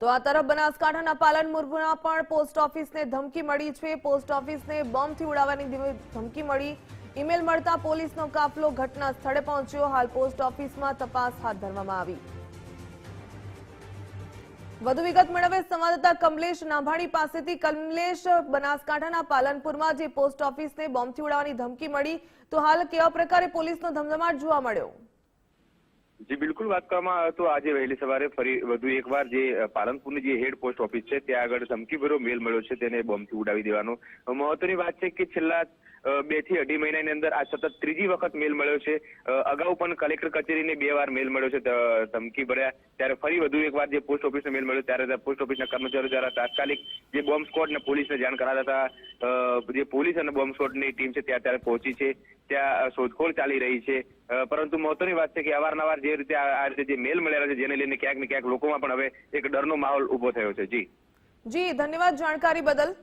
તો આ તરફ બનાસકાંઠાના પાલનપુરમાં પણ પોસ્ટ ઓફિસને ધમકી મળી છે। પોસ્ટ ઓફિસને બોમ્બથી ઉડાવવાની ધમકી મળી। ઈમેલ મળતા પોલીસનો કાફલો ઘટના સ્થળે પહોંચ્યો। હાલ પોસ્ટ ઓફિસમાં તપાસ હાથ ધરવામાં આવી। વધુ વિગત મેળવે સંવાદદાતા કમલેશ નાભાણી પાસેથી। કમલેશ, બનાસકાંઠાના પાલનપુરમાં જે પોસ્ટ ઓફિસને બોમ્બથી ઉડાવવાની ધમકી મળી, તો હાલ કેવા પ્રકારે પોલીસનો ધમધમાટ જોવા મળ્યો? જી બિલકુલ, વાત કરવામાં આવે તો આજે વહેલી સવારે ફરી વધુ એકવાર જે પાલનપુરની જે હેડ પોસ્ટ ઓફિસ છે ત્યાં આગળ ધમકીભર્યો મેલ મળ્યો છે, તેને બોમ્બથી ઉડાવી દેવાનો। મહત્વની વાત છે કે છેલ્લા 2 થી 2.5 મહિનાની અંદર આ સતત ત્રીજી વખત મેલ મળ્યો છે। અગાઉ પણ કલેક્ટર કચેરીને 2 વાર મેલ મળ્યો છે ધમકી ભર્યા, ત્યારે ફરી વધુ એકવાર જે પોસ્ટ ઓફિસનો મેલ મળ્યો ત્યારે પોસ્ટ ઓફિસના કર્મચારીઓ દ્વારા તાત્કાલિક જે બોમ્બ સ્ક્વોડને પોલીસને જાણ કરાતા જે પોલીસ અને બોમ્બ સ્ક્વોડની ટીમ છે ત્યાં ત્યારે પહોંચી છે। ત્યાં શોધખોળ ચાલી રહી છે, પરંતુ મહત્વની વાત છે કે અવારનવાર જે રીતે આ રીતે જે મેલ મળ્યા છે જેને લઈને ક્યાંક ને ક્યાંક લોકોમાં પણ હવે એક ડરનો માહોલ ઉભો થયો છે। જી ધન્યવાદ જાણકારી બદલ।